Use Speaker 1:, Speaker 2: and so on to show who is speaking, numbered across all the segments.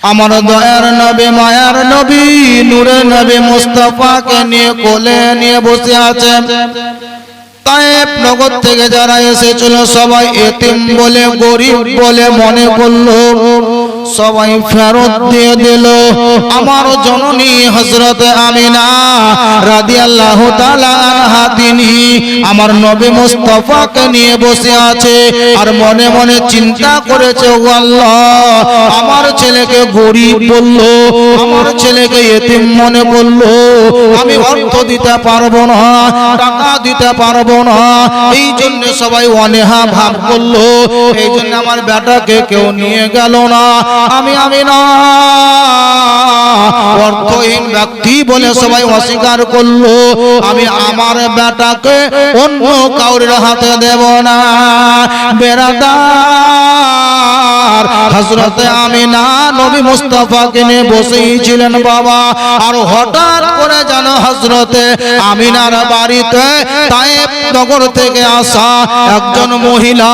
Speaker 1: আমার দয়ার নবী মায়ার নবী নূরের নবী মুস্তাফাকে নিয়ে কোলে নিয়ে বসে আছেন। তায়েফ নগর থেকে যারা এসেছিল সবাই এতিম বলে গরিব বলে মনে করলো, সবাই ফেরত দিয়ে দিল। আমার জননী হযরত আমিনা রাদিয়াল্লাহু তাআলা আনহা তিনি আমার নবী মুস্তাফাকে নিয়ে বসে আছে আর মনে মনে চিন্তা করেছে, ও আল্লাহ আমার ছেলেকে গরিব বললো, আমার ছেলেকে এতিম মনে করলো, আমি অর্থ দিতে পারবো না, টাকা দিতে পারবো না, এই জন্য সবাই অনেহা ভাব করলো, এই জন্য আমার বেটাকে কেউ নিয়ে গেল না। আমি না অর্থহীন ব্যক্তি বলে সবাই অস্বীকার করলো, আমি আমার বেটাকে অন্য কাউরির হাতে দেব না। বেরাদার হযরতে আমিনা নবী মুস্তাফাকে নিয়ে বসেই ছিলেন বাবা। আর হঠাৎ করে যেন হযরতে আমিনার বাড়িতে তায়েফ নগর থেকে আসা একজন মহিলা,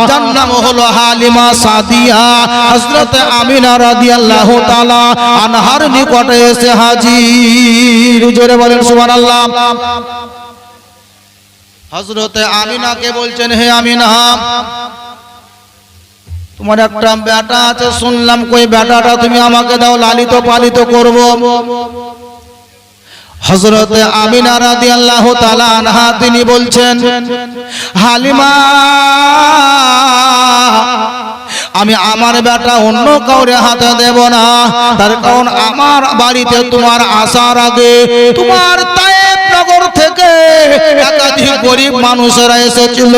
Speaker 1: যার নাম হলো হালিমা সাদিয়া, হযরতে আমিনা রাদিয়াল্লাহু তাআলা আনহার নিকটে এসে হাজির। জোরে বলেন সুবহানাল্লাহ। হযরতে আমিনাকে বলছেন, হে আমিনা তোমার একটা বেটা আছে শুনলাম, কই বেটাটা তুমি আমাকে দাও, লালিত পালিত করব। হযরতে আমিনা রাদিয়াল্লাহু তাআলা আনহা তিনি বলছেন, হালিমা আমি আমার বেটা অন্য কাউরে হাতে দেব না, তার কারণ আমার বাড়িতে তোমার আসার আগে তোমার তায়েফ নগর থেকে একাধিক গরিব মানুষেরা এসেছিল,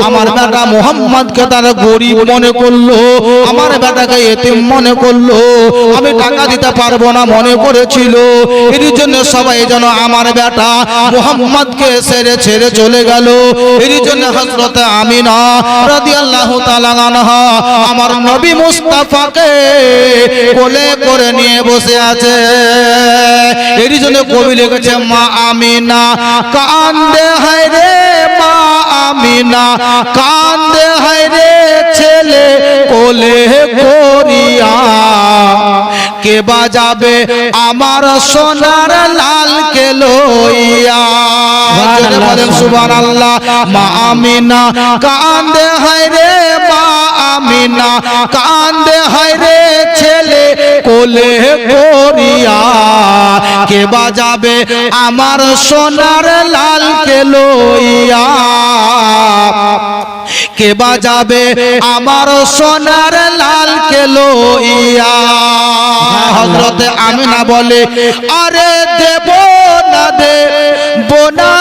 Speaker 1: আমার বেটা মুহাম্মদকে তারা গরিব মনে করলো, আমার বেটাকে এতিম মনে করলো, আমি টাকা দিতে পারবো না মনে করেছিল, এর জন্য সবাই যেন আমার বেটা মুহাম্মদকে ছেড়ে চলে গেল। এর জন্য হযরত আমিনা রাদিয়াল্লাহু তাআলা আনহা আমার নবী মুস্তাফাকে কোলে করে নিয়ে বসে আছে। এর জন্য কবি লিখেছে, মা আমিনা কান্দে হায় রে, মা আমিনা কান্দে হায় রে, ছেলে কোলে করিয়া কে বাজাবে আমার সোনার লালকে লইয়া। বলেন সুবহানাল্লাহ। মা আমিনা কান্দে হায় রে, মা আমিনা কান্দে হায় রে, ছেলে কোলে করিয়া কে বাজাবে আমার সোনার লালকে লইয়া, কে বাজাবে আমার সোনার লালকে লইয়া। হযরতে আমিনা বলে, আরে দেব না দেব না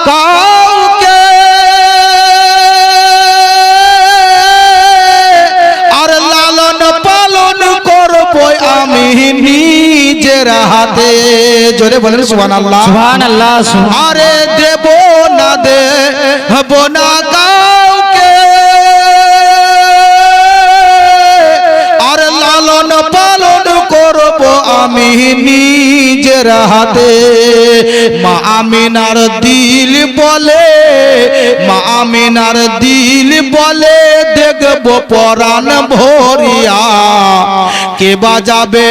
Speaker 1: কাউকে, আর লালন পালন করব আমি নিজের হাতে। জোরে বলেন সুবহানাল্লাহ।
Speaker 2: সুবহানাল্লাহ।
Speaker 1: আরে দেব না দেব না কাউকে, আর লালন পালন করব আমি নিজের হাতে। মা আমিনার দিল বলে, মা আমিনার দিল বলে, দেখব পরাণ ভরিয়া কে বাজাবে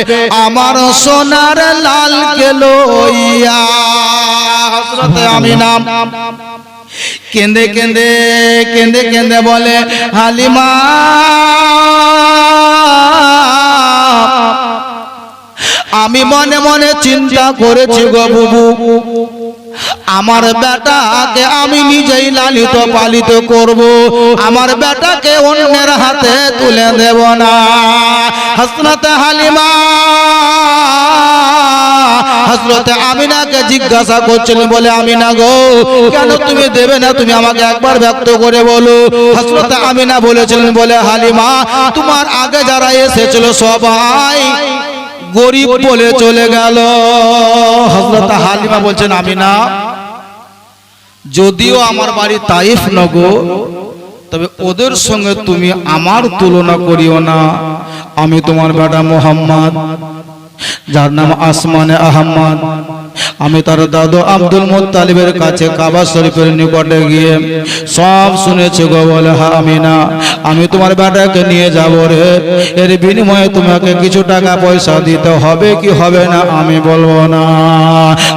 Speaker 1: আমার সোনার লালকে লইয়া। হযরতে আমিনা কেঁদে কেঁদে কেঁদে কেঁদে বলে, হালিমা আমি মনে মনে চিন্তা করেছি গো বুবু, আমার বেটাকে আমি নিজেই লালিত পালিত করব, আমার বেটাকে অন্যের হাতে তুলে দেব না। হযরতে হালিমা হযরতে আমিনাকে জিজ্ঞাসা করছিলেন, বলে আমিনা গো কেন তুমি দেবে না, তুমি আমাকে একবার ব্যক্ত করে বলো। হযরতে আমিনা বলেছিলেন, বলে হালিমা তোমার আগে যারা এসেছিল সবাই গরিব বলে চলে গেল। হযরত হালিমা বলছেন, আমিনা যদিও আমার বাড়ি তাইফ নগর, তবে ওদের সঙ্গে তুমি আমার তুলনা করিও না। আমি তোমার বেটা মুহাম্মদ, যার নাম আসমানে আহমদ, আমি তার দাদু আব্দুল মুত্তালিবের কাছে কাবা শরীফের নিকটে গিয়ে সব শুনেছি গো বলে, হ্যাঁ আমিনা আমি তোমার বেটাকে নিয়ে যাব রে, এর বিনিময়ে তোমাকে কিছু টাকা পয়সা দিতে হবে কি হবে না আমি বলবো না,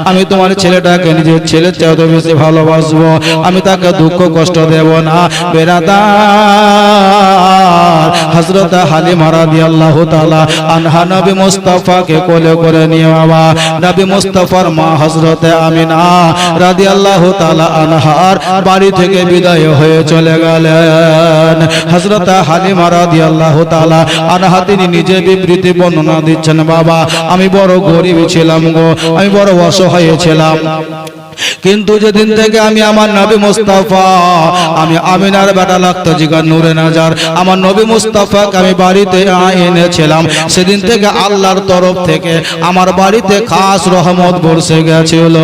Speaker 1: আমি তোমার ছেলেটাকে নিজের ছেলের চাইতে বেশি ভালোবাসবো, আমি তাকে দুঃখ কষ্ট দেব না। বেরাদার হযরত হালিমা রাদিয়াল্লাহু তাআলা আনহা নবী মুস্তাফাকে কোলে করে নিয়ে বাবা নবী মুস্তাফার মা হযরত আমিনা রাদিয়াল্লাহু তাআলা আনহার বাড়ি থেকে বিদায় হয়ে চলে গেলেন। হযরত হালিমা রাদিয়াল্লাহু তাআলা আনহা তিনি নিজে বিবৃতি বর্ণনা দিচ্ছেন, বাবা আমি বড় গরিব ছিলাম গো, আমি বড় অসহায় ছিলাম, কিন্তু যেদিন থেকে আমি আমার নবী মুস্তাফা আমি আমিনার বেটা লাগতো জিগার নূরে নাজার আমার নবী মুস্তাফাকে আমি বাড়িতে এনেছিলাম, সেদিন থেকে আল্লাহর তরফ থেকে আমার বাড়িতে খাস রহমত বর্ষে গেছিল।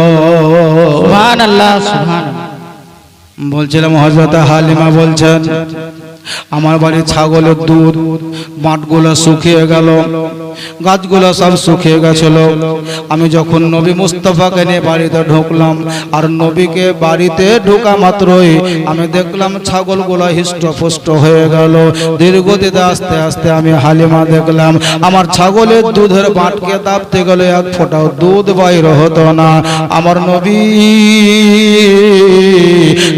Speaker 2: সুবহানাল্লাহ সুবহানাল্লাহ।
Speaker 1: বলছিলাম হযরত হালিমা বলছেন আমার বাড়ির ছাগলের দুধ মাঠগুলো শুকিয়ে গেল, গাছগুলো সব শুকিয়ে গেছিল, আমি যখন নবী মুস্তাফাকে নিয়ে বাড়িতে ঢুকলাম আর নবীকে বাড়িতে ঢোকা মাত্রই আমি দেখলাম ছাগলগুলো হৃষ্টপুষ্ট হয়ে গেল, ধীরগতিতে আস্তে আস্তে আমি হালিমা দেখলাম আমার ছাগলের দুধের বাটকে দাবতে গেলে এক ফোঁটাও দুধ বাইর হতো না। আমার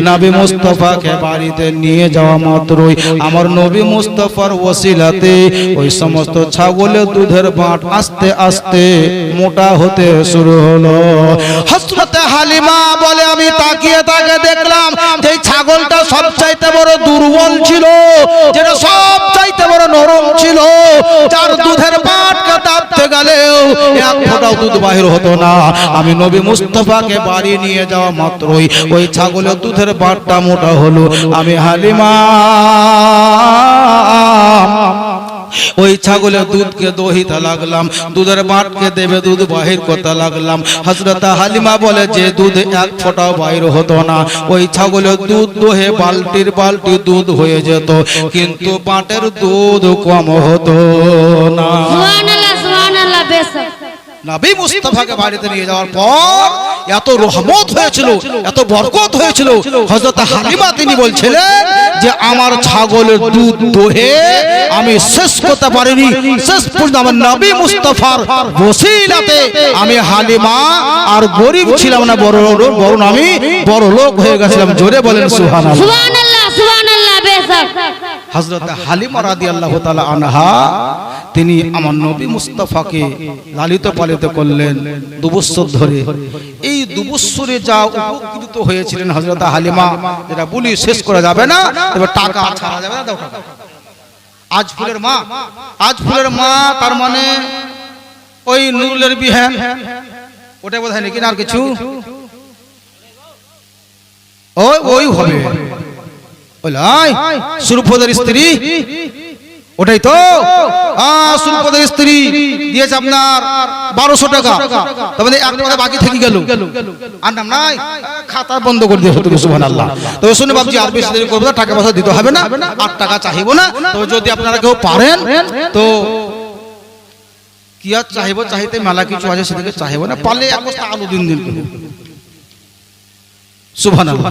Speaker 1: নবী মুস্তাফাকে বাড়িতে নিয়ে যাওয়া মাত্রই আমার নবী মুস্তাফার ওসিলাতে ওই সমস্ত ছাগলের দুধের বাট আস্তে আস্তে মোটা হতে শুরু হলো। হযরত হালিমা বলে আমি তাকিয়ে তাকে দেখলাম যে ছাগলটা সবচাইতে বড় দুর্বল ছিল, যেটা সবচাইতে বড় নরম ছিল, যার দুধের বাটকে দাবতে গেলেও এক ফোঁটাও দুধ বাহির হতো না। আমি নবী মুস্তাফাকে বাড়ি নিয়ে যাওয়া মাত্রই ওই ছাগলের দুধের বাটটা মোটা হলো। আমি হালিমা ওই ছাগলের দুধকে দহিতে লাগলাম, দুধের বাটকে দেবে দুধ বাহির করতে লাগলাম। হযরত হালিমা বলে যে দুধ এক ফোঁটাও বাহির হতো না, ওই ছাগলের দুধ দোহে বালতির বালতি দুধ হয়ে যেত, কিন্তু বাটের দুধ কম হতো না।
Speaker 2: সুবহানাল্লাহ সুবহানাল্লাহ। বেশক
Speaker 1: নবী মুস্তাফাকে বাড়িতে নিয়ে যাওয়ার পর এত রহমত হয়েছিল, এত বরকত হয়েছিল, হযরত হালিমা তিনি বলছিলেন যে আমার ছাগলের দুধ দোহে আমি শেষ করতে পারিনি, শেষ পর্যন্ত আমার নবী মুস্তাফার ওসিলাতে আমি হালিমা আর গরিব ছিলাম না, বরং আমি বড় লোক হয়ে গেছিলাম। জোরে বলেন সুবহানাল্লাহ
Speaker 2: সুবহানাল্লাহ সুবহানাল্লাহ। বেশক
Speaker 1: হযরত হালিমা রাদিয়াল্লাহু তাআলা আনহা তিনি আমার নবী মুস্তাফাকে লালিত পালিত করলেন 2 বছর ধরে। এই 2 বছরে যা উপকৃত হয়েছিলেন হযরত হালিমা, যেটা বলি শেষ করা যাবে না, তবে টাকা ছাড়া যাবে না। দাও টাকা। আজ ফুলের মা, আজ ফুলের মা তার মানে ওই নুরুলের বিহান, ওটা বোধহয় নাকি না আর কিছু ওই হবে সুরপদের স্ত্রী, ওটাই তো সুরপদের স্ত্রী দিয়েছে আপনার 1200 টাকা, তবে এক টাকা বাকি থেকে গেল, আর নাম নাই, খাতা বন্ধ করে দিয়েছে। তুমি সুবহানাল্লাহ। তবে শুনে ভাবছি আর বেশি দেরি করবো না, টাকা পয়সা দিতে হবে না, 8 টাকা চাইবো না। তবে যদি আপনারা কেউ পারেন তো কি আর চাইবো, চাইতে মেলা কিছু আছে সেদিকে চাইবো না, পারলে এক বস্তা আলু দিন সুবহানাল্লাহ।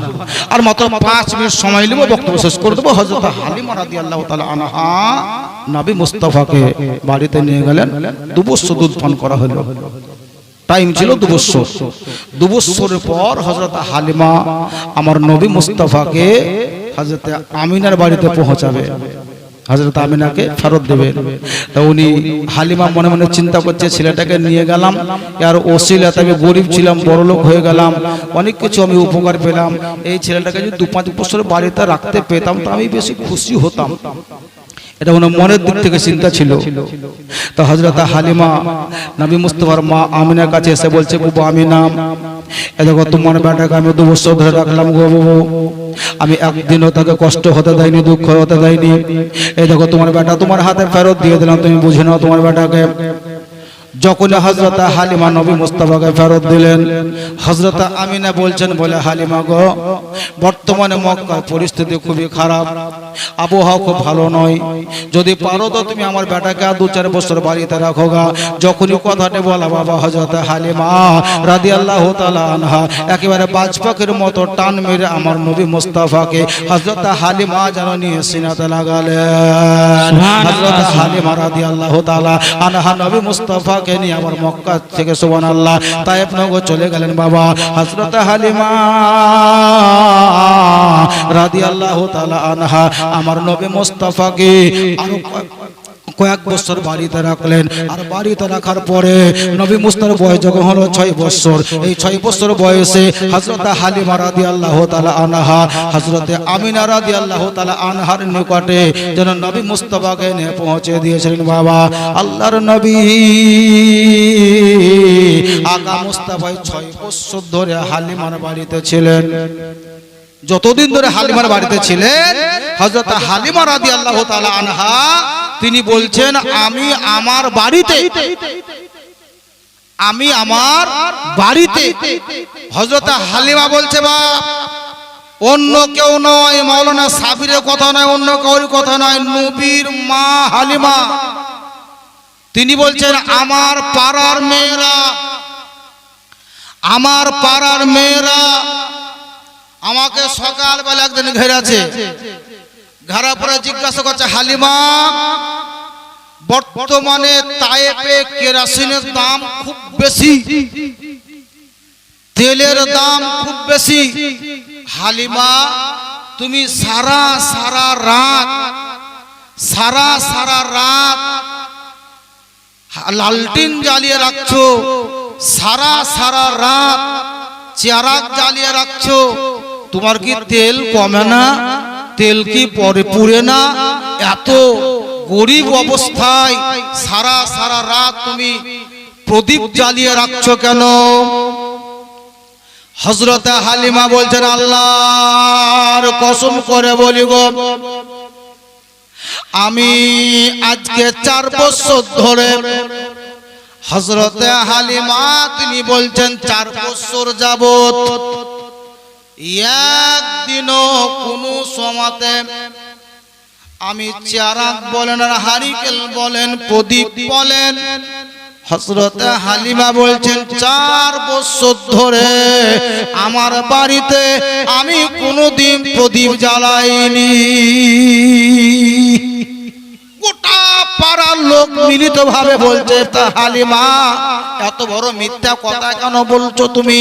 Speaker 1: আর মাত্র 5 মিনিট সময় নেব, বক্তব্য শেষ করে দেবো। হযরত হালিমা রাদিয়াল্লাহু তাআলা আনহা নবী মুস্তাফাকে বাড়িতে নিয়ে গেলেন, 2 বছর দুধ পান করা হলো, টাইম ছিল 2 বছর। 2 বছরের পর হযরত হালিমা আমার নবী মুস্তাফাকে হযরত আমিনার বাড়িতে পৌঁছাবে, হযরত আমিনাকে ফেরত দেবে। তা উনি হালিমা মনে মনে চিন্তা করছে ছেলেটাকে নিয়ে গেলাম, আর ওসিলাতে আমি গরিব ছিলাম, বড় লোক হয়ে গেলাম, অনেক কিছু আমি উপকার পেলাম, এই ছেলেটাকে যদি 2-5 বছর বাড়িতে রাখতে পেতাম তো আমি বেশি খুশি হতাম। এটা ওনার মনের দিক থেকে চিন্তা ছিল। তো হযরত হালিমা নবী মুস্তাফার মা আমিনার কাছে এসে বলছে, বাবা আমিনা, এ দেখো তোমার বেটাকে আমি 2 বছর ধরে রাখলাম গো বাবু, আমি একদিনও তাকে কষ্ট হতে দেয়নি, দুঃখ হতে দেয়নি। এই দেখো তোমার বেটা তোমার হাতে ফেরত দিয়ে দিলাম, তুমি বুঝে নাও তোমার বেটাকে। যখন হযরত হালিমা নবী মুস্তাফাকে ফেরত দিলেন, হযরত আমিনা বলছেন, বলে হালিমা গো, বর্তমানে মক্কার পরিস্থিতি খুবই খারাপ, আবহাওয়া খুব ভালো নয়, যদি পারো তো তুমি আমার বেটাকে আর 2-4 বছর বাড়িতে রাখো গা। যখনই কথাটা বলা বাবা হযরত হালিমা রাদিয়াল্লাহু তাআলা আনহা একেবারে বাজপাখির মতো টান মেরে আমার নবী মুস্তাফাকে হযরত হালিমা যেন নিয়ে সিনাতে লাগালেন। হযরত হালিমা রাদিয়াল্লাহু তাআলা আনহা নবী মুস্তাফাকে নিয়ে আমার মক্কা থেকে সুবহানাল্লাহ তায়েফ নগর চলে গেলেন। বাবা হযরত হালিমা রাদিয়াল্লাহু তাআলা আনহা আমার নবী মুস্তাফাকে আরো কয়েক বছর বাড়িতে রাখলেন। আর বাড়িতে রাখার পরে নবী মুস্তাফার বয়স যখন হলো 6 বছর, এই 6 বছর বয়সে হযরত হালিমা রাদিয়াল্লাহু তাআলা আনহা হযরত আমিনা রাদিয়াল্লাহু তাআলা আনহার নিকটে যেন নবী মুস্তাফাকে নিয়ে পৌঁছে দিয়েছিলেন। বাবা আল্লাহর নবী আকা মুস্তাফা 6 বছর ধরে হালিমার বাড়িতে ছিলেন। যতদিন ধরে হালিমার বাড়িতে ছিলেন, হযরত হালিমা রাদিয়াল্লাহু তাআলা আনহা তিনি বলছেন, আমি আমার বাড়িতে হযরত হালিমা বলছে, বা অন্য কেউ নয়, মাওলানা সাবিরের কথা নয়, অন্য কারোর কথা নয়, নবীর মা হালিমা তিনি বলছেন, আমার পাড়ার মেয়েরা আমাকে সকালবেলা একদিন ঘেরেছে, ঘেরার পরে জিজ্ঞাসা করছে, হালিমা বর্তমানে তায়েফে কেরোসিনের দাম খুব বেশি, তেলের দাম খুব বেশি, হালিমা তুমি সারা রাত লালটিন জ্বালিয়ে রাখছো, সারা রাত চিরাগ জ্বালিয়ে রাখছো, তোমার কি তেল কমে না? তেল কি পরে পুড়ে না? এত গরিব অবস্থায় সারা রাত তুমি প্রদীপ জ্বালিয়ে রাখছো কেন? হযরত হালিমা বলছেন, আল্লাহর কসম করে বলি গো, আমি আজকে 4 বছর ধরে, হযরত হালিমা তিনি বলছেন 4 বছর যাবত একদিনও কোনো সময়তে আমি চিরাগ বলেন আর হারিকেল বলেন প্রদীপ বলেন, হযরত হালিমা বলছেন 4 বছর ধরে আমার বাড়িতে আমি কোনোদিন প্রদীপ জ্বালাইনি। গোটা পাড়ার লোক মিলিত ভাবে বলছে, তা হালিমা এত বড় মিথ্যা কথা কেন বলছো তুমি?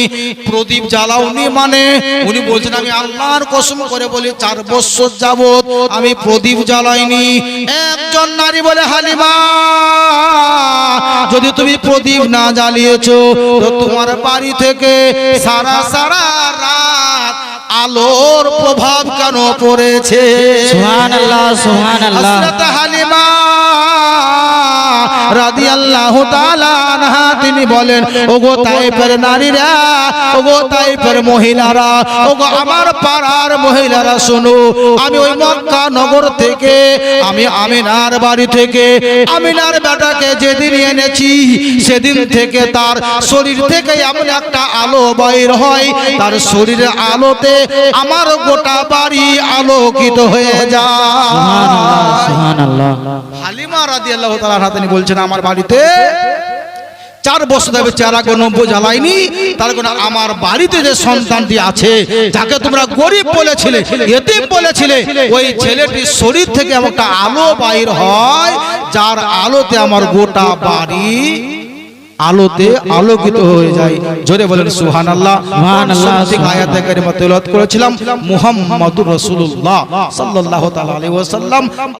Speaker 1: প্রদীপ জ্বালাওনি মানে? উনি বলছেন, আমি আল্লাহর কসম করে বলি 4 বছর যাবত আমি প্রদীপ জ্বালাইনি। একজন নারী বলে, হালিমা যদি তুমি প্রদীপ না জ্বালিয়েছো তো তোমার বাড়ি থেকে সারা রাত আলোর প্রভাব কেন পড়েছে?
Speaker 2: সুবহানাল্লাহ, সুবহানাল্লাহ।
Speaker 1: হযরত হালিমা রাদিয়াল্লাহু তাআলা আনহা তিনি বলেন, ওগো তায়েফের নারীরা, ওগো তায়েফের মহিলারা, ওগো আমার পাড়ার মহিলারা শোনো, আমি ওই মক্কা নগর থেকে, আমি আমিনার বাড়ি থেকে আমিনার বেটাকে যেদিন এনেছি সেদিন থেকে তার শরীর থেকে এমন একটা আলো বাইর হয়, তার শরীরের আলোতে আমার গোটা বাড়ি আলোকিত হয়ে যায়।
Speaker 2: সুবহানাল্লাহ।
Speaker 1: হালিমা রাদিয়াল্লাহু তাআলা আনহা তিনি বলছেন, আমার বাড়িতে 4 বছর ধরে চিরাগ জ্বালাইনি, তার কারণ আমার বাড়িতে যে সন্তানটি আছে, যাকে তোমরা গরিব বলেছিলে, ইতিম বলেছিলে, ওই ছেলেটির শরীর থেকে একটা আলো বাইর হয়, যার আলোতে আমার গোটা বাড়ি আলোতে আলোকিত হয়ে যায়। জোরে বলেন সুবহানাল্লাহ।
Speaker 2: সুবহানাল্লাহ।
Speaker 1: আয়াতে কারিমা তেলাওয়াত করেছিলাম, মুহাম্মাদুর রাসূলুল্লাহ সাল্লাল্লাহু তাআলা আলাইহি ওয়াসাল্লাম